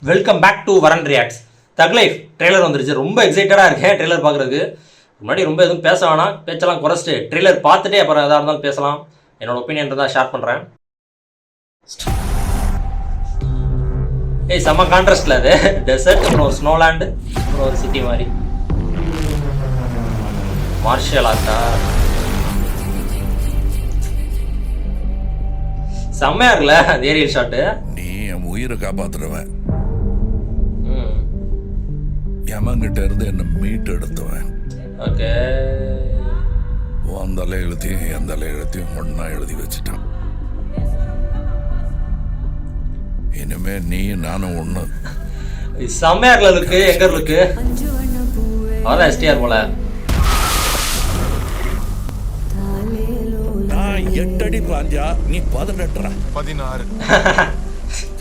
Welcome back to வரன் reacts. தக் life trailer வந்துருச்சு. ரொம்ப எக்ஸைட்டடாக இருக்கேன் ட்ரெய்லர் பார்க்குறதுக்கு. முன்னாடி ரொம்ப எதுவும் பேச வேணாம், பேச்செல்லாம் குறைச்சிட்டு ட்ரெய்லர் பார்த்துட்டே அப்புறம் எதாக இருந்தாலும் பேசலாம். என்னோட ஒப்பீனியன் தான் ஷேர் பண்ணுறேன். செம்ம கான்ட்ராஸ்டில் அது டெசர்ட், அப்புறம் ஒரு ஸ்னோலேண்டு, அப்புறம் ஒரு சிட்டி மாதிரி. மார்ஷியல் ஆர்ட்டா செம்மையா இருக்குல்ல அந்த ஏரியல் ஷாட்டு. நீ என் உயிரை காப்பாத்துறவன், எமங்கிட்ட இருந்து என்ன மீட்டு எடுத்துவன். ஓகே, அந்த எழுத்தையும் எந்த எழுத்தையும் ஒன்னா எழுதி வச்சுட்டான். இனிமே நீ நானும் ஒண்ணு. செம்மையா இருக்குல்ல லுக்கு. எங்க லுக்கு அதான் எஸ்டிஆர் போல. 8 அடி பாஞ்சா நீ 18 16.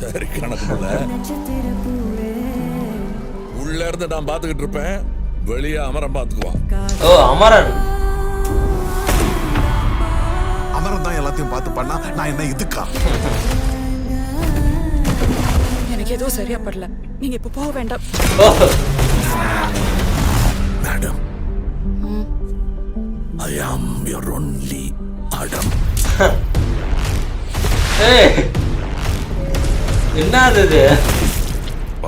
சரி கணக்குல உள்ள இருந்து நான் பாத்துக்கிட்டு இருப்பேன், வெளியே அமரன் பாத்துக்குவான். ஓ அமரன். அமரன் தான் எல்லாத்தையும் பார்த்து பண்ணா நான் என்ன இதுக்கா? எனக்கு ஏதோ சரியா படல, நீங்க இப்ப போக வேண்டாம். Madam, I am your only Adam. என்னது இது?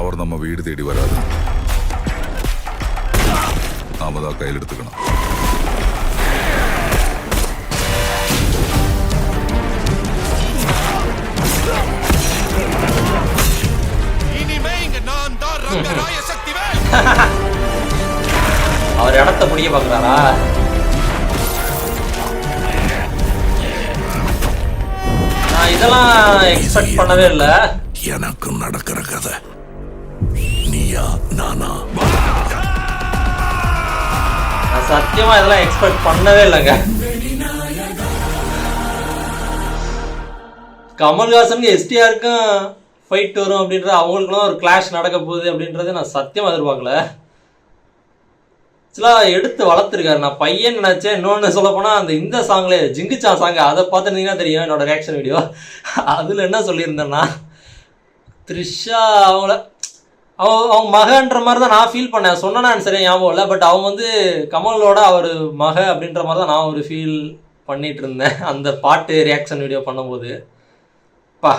அவர் நம்ம வீடு தேடி வராது, நாம தான் கையில் எடுத்துக்கணும். இனிமே இங்க நான் தான் ரங்கராய சக்திவேல். அவர் இடத்த முடிய பாக்குறாரா? நான் இதெல்லாம் எக்ஸ்பெக்ட் பண்ணவே இல்லை. எனக்கு நடக்கிற கதை நீயா நானா? நான் சத்தியமா இதெல்லாம் எக்ஸ்பெக்ட் பண்ணவே இல்லைங்க. கமல்ஹாசன் எஸ்டிஆருக்கும் ஃபைட் வரும் அப்படின்ற, அவங்களுக்குலாம் ஒரு கிளாஷ் நடக்க போகுது அப்படின்றது நான் சத்தியமா எதிர்பார்க்கல. ஆக்சுவலாக எடுத்து வளர்த்துருக்காரு. நான் பையன் நினச்சேன். இன்னொன்று சொல்ல போனால் இந்த சாங்லே ஜிங்குச்சா சாங், அதை பார்த்துருந்தீங்கன்னா தெரியும் என்னோட ரியாக்ஷன் வீடியோ. அதில் என்ன சொல்லியிருந்தேன்னா, த்ரிஷா அவங்க மகன்ற மாதிரி தான் நான் ஃபீல் பண்ணேன். சொன்னேன்னு சரியா ஞாபகம் இல்லை, பட் அவங்க கமலோட அவர் மக அப்படின்ற மாதிரி தான் நான் ஒரு ஃபீல் பண்ணிட்டு இருந்தேன் அந்த பாட்டு ரியாக்ஷன் வீடியோ பண்ணும்போது. பா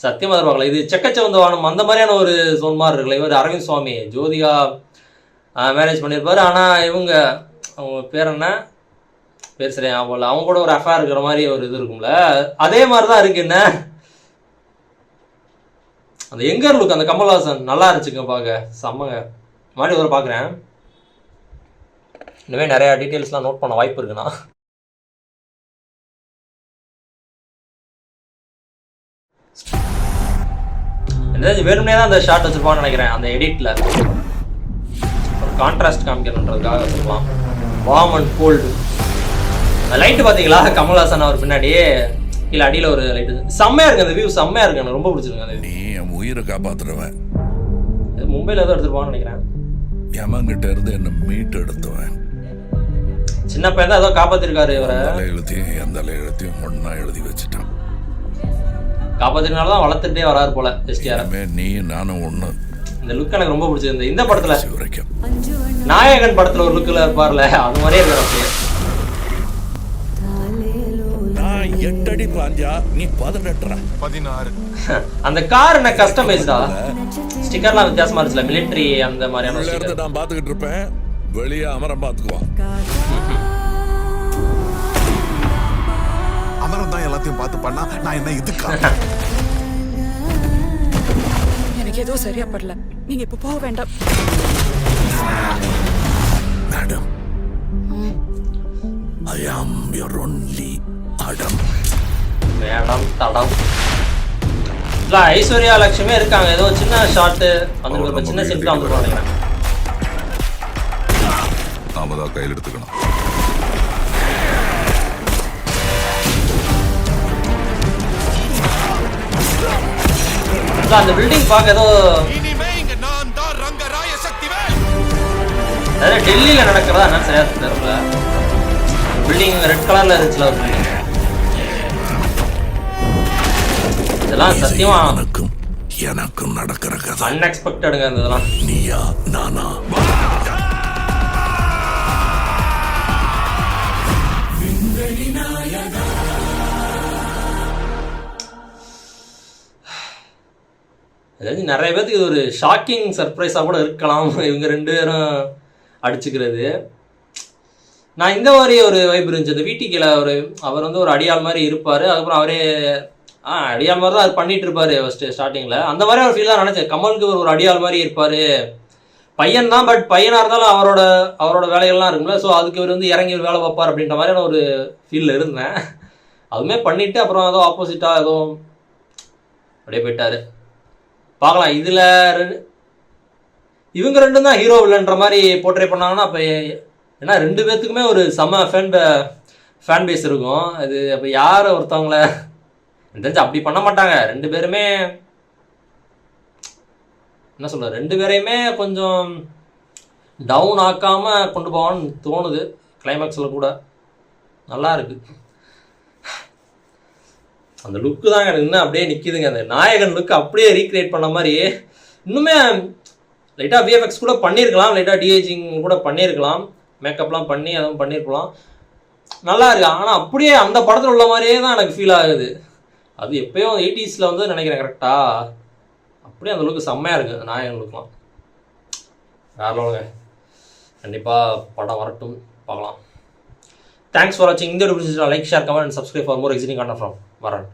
சத்தியமாக எதிர்பார்க்கல. இது செக்கச்சவந்த வானம் அந்த மாதிரியான ஒரு சொல் மாதிரி இருக்குல்ல. இவர் அரவிந்த் சுவாமி ஜோதிகா மேரேஜ் பண்ணியிருப்பாரு. ஆனால் அவங்க பேர் என்ன, பேர் சரியா ஞாபகம், அவங்க கூட ஒரு அஃபேர் இருக்கிற மாதிரி ஒரு இது இருக்கும்ல, அதே மாதிரி தான் இருக்கு. என்ன அந்த எங்கர் லுக், அந்த கமல்ஹாசன் நல்லா இருந்துச்சுங்க பார்க்க, செம்மங்க. மாதிரி ஒரு பார்க்குறேன். இனிமேல் நிறையா டீட்டெயில்ஸ்லாம் நோட் பண்ண வாய்ப்பு இருக்குண்ணா. என்ன வேணும்னே தான் அந்த ஷார்ட் வச்சுருப்பான்னு நினைக்கிறேன். அந்த எடிட்டில் கான்ட்ராஸ்ட் காமிக்கணுன்றதுக்காக சொல்லலாம். Warm and gold. லைட்டு பார்த்தீங்களா கமல்ஹாசன் அவர் பின்னாடி இல்லை அடியில் ஒரு லைட்டு. செம்மையா இருக்கு அந்த வியூ, செம்மையா இருக்கு. எனக்கு ரொம்ப பிடிச்சிருக்கு அந்த. நீ என் உயிரை காப்பாத்துறவன், மும்பையில் ஏதோ எடுத்துருப்பான்னு நினைக்கிறேன். எமங்கிட்ட இருந்து என்ன மீட்டு எடுத்துவன். சின்ன பையன் தான் ஏதோ காப்பாத்திருக்காரு இவரை. எழுத்தையும் எந்த எழுத்தையும் ஒன்னா எழுதி வச்சுட்டான். காப்பாத்தினால தான் வளர்த்துட்டே வராரு போல எஸ்டிஆர். நீ நானும் ஒண்ணு. இந்த லுக் எனக்கு ரொம்ப பிடிச்சிருந்தது. இந்த படத்துல நாயகன் படத்துல ஒரு லுக்கில் இருப்பார்ல, அது மாதிரியே இருக்காரு. 8 அடி பாஞ்சா நீ 18 16. அந்த கார் என்ன கஸ்டமைஸ்டா, ஸ்டிக்கர்லாம் வித்தியாசமா இருந்துச்சுல, மிலிட்டரி அந்த மாதிரியான ஸ்டிக்கர். நான் பாத்துக்கிட்டு இருப்பேன், வெளியே அமரன் பாத்துக்குவான். அமரன் தான் எல்லாத்தையும் பார்த்து பண்ணா நான் என்ன இதுக்கா? எனக்கு ஏதோ சரியா படல, நீங்க இப்ப போக வேண்டாம். Madam, I am your only Adam. Madam தடம் இல்ல, ஐஸ்வர்யா லட்சுமி இருக்காங்க. ஏதோ சின்ன ஷார்ட் வந்து சின்ன சிம்பிளா வந்து நினைக்கிறேன். நாம தான் கையில் எடுத்துக்கணும். அந்த பில்டிங் பார்க்க ஏதோ டெல்லியில நடக்கிறதா என்ன சரியா தெரியல. பில்டிங் ரெட் கலர்ல இருந்துச்சுல ஒரு பில்டிங். இதெல்லாம் சத்தியமா எனக்கு நடக்கிற கதை அன்எக்ஸ்பெக்டடுங்க இந்த இதெல்லாம். நீயா நானா? அதாவது நிறைய பேருக்கு இது ஒரு ஷாக்கிங் சர்ப்ரைஸாக கூட இருக்கலாம், இவங்க 2 பேரும் அடிச்சுக்கிறது. நான் இந்த மாதிரி ஒரு வைப் இருந்துச்சு, இந்த வீட்டுக்கில அவர் வந்து ஒரு அடியாள் மாதிரி இருப்பார், அதுக்கப்புறம் அவரே அடியாள் மாதிரி தான் அவர் பண்ணிட்டு இருப்பார் ஃபஸ்ட்டு ஸ்டார்டிங்கில். அந்த மாதிரி ஒரு ஃபீல் தான் நினச்சேன். கமலுக்கு ஒரு அடியாள் மாதிரி இருப்பார், பையன் தான், பட் பையனாக இருந்தாலும் அவரோட வேலைகள்லாம் இருக்குல்ல, ஸோ அதுக்கு இவர் வந்து இறங்கி ஒரு வேலை பார்ப்பார் அப்படின்ற மாதிரியான ஒரு ஃபீலில் இருந்தேன். அதுவுமே பண்ணிவிட்டு அப்புறம் ஏதோ ஆப்போசிட்டாக ஏதோ அப்படியே போயிட்டார். பார்க்கலாம். இதில் இவங்க 2 தான் ஹீரோ இல்லைன்ற மாதிரி போர்ட்ரே பண்ணாங்கன்னா அப்போ ஏன்னா 2 பேர்த்துக்குமே ஒரு செம்ம ஃபேன் பேஸ் இருக்கும். அது அப்போ யார் ஒருத்தவங்கள தெரிஞ்சு அப்படி பண்ண மாட்டாங்க. 2 பேருமே என்ன சொல்ற, 2 பேரையுமே கொஞ்சம் டவுன் ஆக்காமல் கொண்டு போவான்னு தோணுது. கிளைமேக்ஸில் கூட நல்லா இருக்கு. அந்த லுக்கு தாங்க எனக்கு இன்னும் அப்படியே நிற்கிதுங்க. அந்த நாயகன் லுக்கு அப்படியே ரீக்ரியேட் பண்ண மாதிரி இன்னுமே லைட்டாக விஎஃப்எக்ஸ் கூட பண்ணியிருக்கலாம், லைட்டாக டிஏஜிங் கூட பண்ணியிருக்கலாம், மேக்கப்லாம் பண்ணி அதுவும் பண்ணியிருக்கலாம், நல்லா இருக்கு. ஆனால் அப்படியே அந்த படத்தில் உள்ள மாதிரியே தான் எனக்கு ஃபீல் ஆகுது. அது எப்போயோ 80s வந்து நினைக்கிறேன் கரெக்டாக. அப்படியே அந்த லுக்கு செம்மையாக இருக்குது நாயகன் லுக்லாம். வேற லெவலுங்க. கண்டிப்பாக படம் வரட்டும், பார்க்கலாம். தேங்க்ஸ் ஃபார் வாட்சிங். இந்த வீடியோ பிடிச்சிருந்தா like, share, comment and subscribe for more exiting content from வரன்.